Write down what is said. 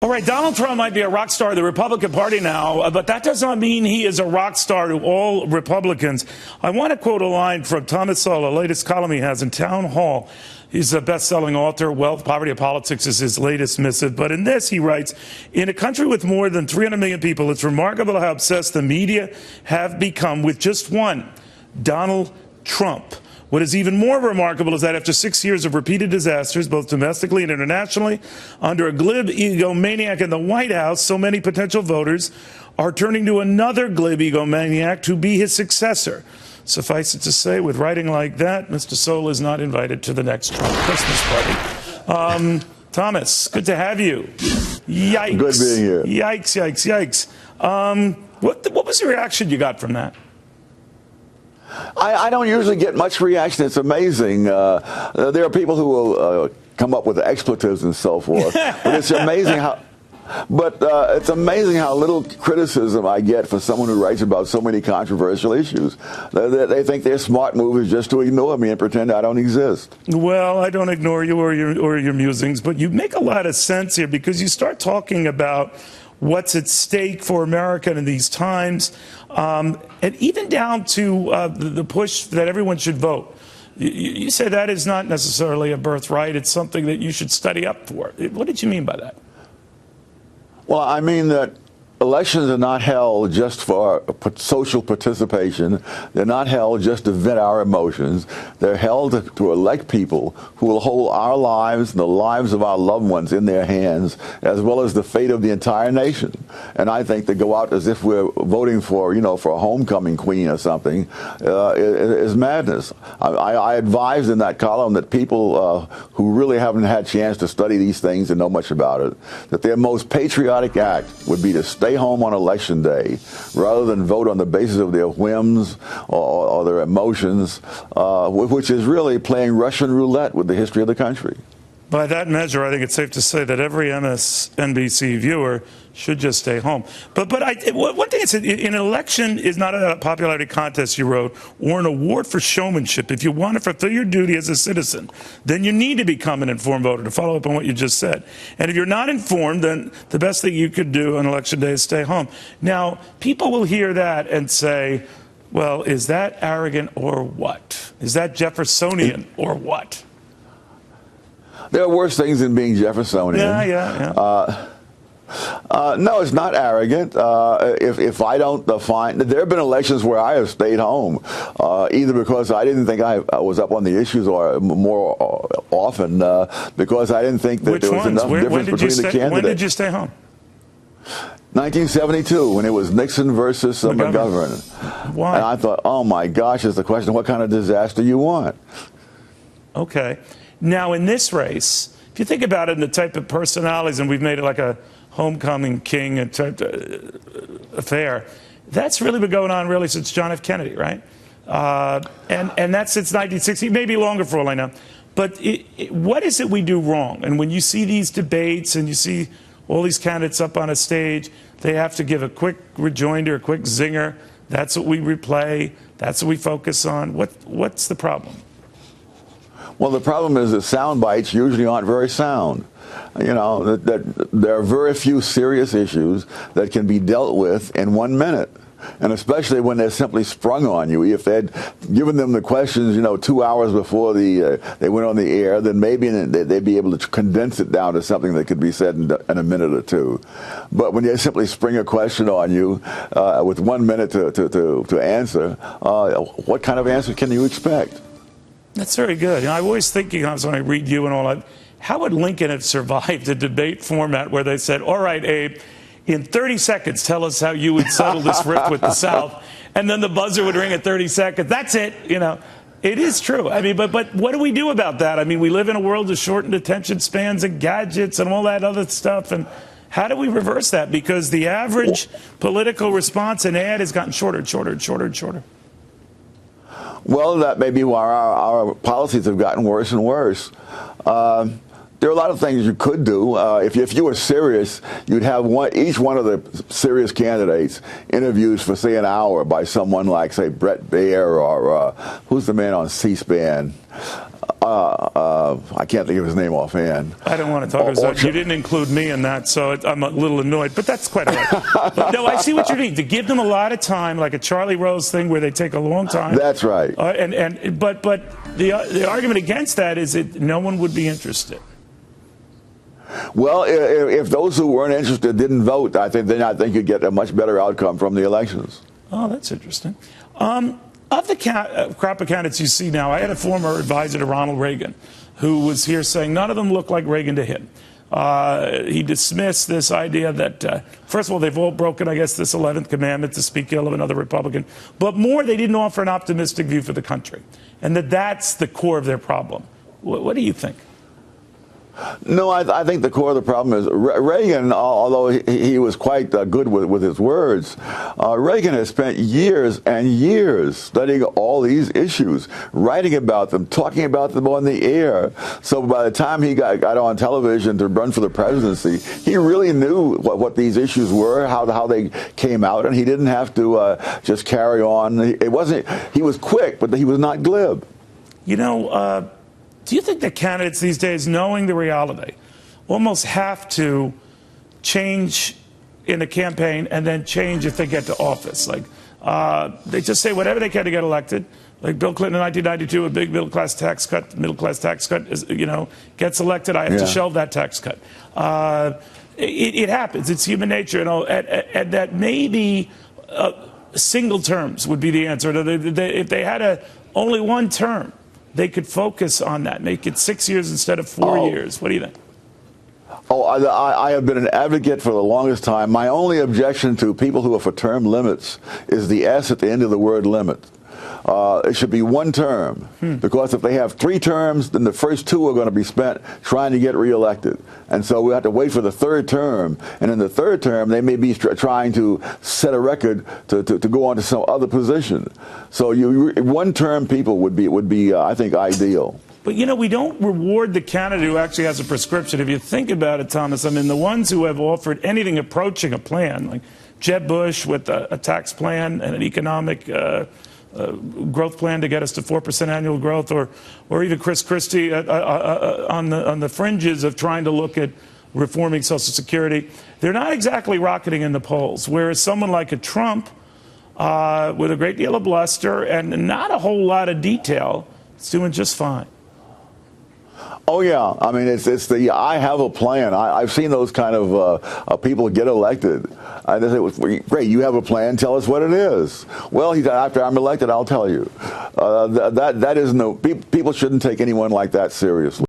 All right, Donald Trump might be a rock star of the Republican Party now, but that does not mean he is a rock star to all Republicans. I want to quote a line from Thomas Sowell, the latest column he has in Town Hall. He's a best-selling author. Wealth, Poverty, and Politics is his latest missive. But in this, he writes, in a country with more than 300 million people, it's remarkable how obsessed the media have become with just one, Donald Trump. What is even more remarkable is that after 6 years of repeated disasters, both domestically and internationally, under a glib egomaniac in the White House, so many potential voters are turning to another glib egomaniac to be his successor. Suffice it to say, with writing like that, Mr. Sowell is not invited to the next Trump Christmas party. Thomas, good to have you. Yikes. Good being here. Yikes. What was the reaction you got from that? I don't usually get much reaction. It's amazing. There are people who will come up with expletives and so forth. But it's amazing how. It's amazing how little criticism I get for someone who writes about so many controversial issues. They think their smart move is just to ignore me and pretend I don't exist. Well, I don't ignore you or your musings, but you make a lot of sense here because you start talking about what's at stake for America in these times, and even down to the push that everyone should vote. You say that is not necessarily a birthright. It's something that you should study up for. What did you mean by that? Well, I mean that elections are not held just for social participation. They're not held just to vent our emotions. They're held to elect people who will hold our lives and the lives of our loved ones in their hands, as well as the fate of the entire nation. And I think to go out as if we're voting for, for a homecoming queen or something is madness. I advised in that column that people who really haven't had a chance to study these things and know much about it, that their most patriotic act would be to stay home on Election Day rather than vote on the basis of their whims or their emotions, which is really playing Russian roulette with the history of the country. By that measure, I think it's safe to say that every MSNBC viewer should just stay home. But one thing is, an election is not a popularity contest, you wrote, or an award for showmanship. If you want to fulfill your duty as a citizen, then you need to become an informed voter, to follow up on what you just said. And if you're not informed, then the best thing you could do on Election Day is stay home. Now, people will hear that and say, well, is that arrogant or what? Is that Jeffersonian or what? There are worse things than being Jeffersonian. Yeah. No, it's not arrogant. If I don't find, there have been elections where I have stayed home, either because I didn't think I was up on the issues, or more often because I didn't think that there was enough difference between the candidates. When did you stay home? 1972, when it was Nixon versus McGovern. Why? And I thought, oh my gosh, is the question, what kind of disaster you want? Okay. Now, in this race, if you think about it in the type of personalities, and we've made it like a homecoming king affair, that's really been going on really since John F. Kennedy, right? And that's since 1960, maybe longer for all I know. But what is it we do wrong? And when you see these debates and you see all these candidates up on a stage, they have to give a quick rejoinder, a quick zinger. That's what we replay. That's what we focus on. What's the problem? Well, the problem is that sound bites usually aren't very sound. That there are very few serious issues that can be dealt with in 1 minute. And especially when they're simply sprung on you. If they'd given them the questions, 2 hours before they went on the air, then maybe they'd be able to condense it down to something that could be said in a minute or two. But when they simply spring a question on you with 1 minute to answer, what kind of answer can you expect? That's very good. I'm always thinking, when I read you and all that, how would Lincoln have survived a debate format where they said, all right, Abe, in 30 seconds, tell us how you would settle this rift with the South. And then the buzzer would ring at 30 seconds. That's it. It is true. But what do we do about that? We live in a world of shortened attention spans and gadgets and all that other stuff. And how do we reverse that? Because the average political response and ad has gotten shorter and shorter and shorter and shorter. Well, that may be why our policies have gotten worse and worse. There are a lot of things you could do. If you were serious, you'd have each one of the serious candidates interviews for, say, an hour by someone like, say, Brett Baier or who's the man on C-SPAN? I can't think of his name offhand. I don't want to talk about it. You didn't include me in that, so I'm a little annoyed, but that's quite all right. But no, I see what you mean. To give them a lot of time, like a Charlie Rose thing where they take a long time. That's right. But the argument against that is that no one would be interested. Well, if those who weren't interested didn't vote, I think you'd get a much better outcome from the elections. Oh, that's interesting. Of the crop of candidates you see now, I had a former advisor to Ronald Reagan who was here saying none of them look like Reagan to him. He dismissed this idea that, first of all, they've all broken, I guess, this 11th commandment to speak ill of another Republican. But more, they didn't offer an optimistic view for the country. And that's the core of their problem. What do you think? No, I think the core of the problem is Reagan, although he was quite good with his words, Reagan has spent years and years studying all these issues, writing about them, talking about them on the air. So by the time he got on television to run for the presidency, he really knew what these issues were, how they came out, and he didn't have to just carry on. He was quick, but he was not glib. You know, do you think that candidates these days, knowing the reality, almost have to change in a campaign and then change if they get to office? Like, they just say whatever they can to get elected. Like Bill Clinton in 1992, a big middle-class tax cut, is, gets elected. I have to shelve that tax cut. It happens. It's human nature. And that maybe single terms would be the answer. If they had only one term, they could focus on that, make it 6 years instead of 4 years. What do you think? Oh, I have been an advocate for the longest time. My only objection to people who are for term limits is the S at the end of the word limit. It should be one term, because if they have 3 terms, then the first 2 are going to be spent trying to get reelected. And so we have to wait for the 3rd term. And in the 3rd term, they may be trying to set a record to go on to some other position. So one-term people would be I think, ideal. But, we don't reward the candidate who actually has a prescription. If you think about it, Thomas, I mean, the ones who have offered anything approaching a plan, like Jeb Bush with a tax plan and an economic growth plan to get us to 4% annual growth, or even Chris Christie on the fringes of trying to look at reforming Social Security, they're not exactly rocketing in the polls. Whereas someone like a Trump, with a great deal of bluster and not a whole lot of detail, is doing just fine. Oh, yeah. I mean, it's the I have a plan. I've seen those kind of people get elected. They say, great, you have a plan. Tell us what it is. Well, after I'm elected, I'll tell you. That is people shouldn't take anyone like that seriously.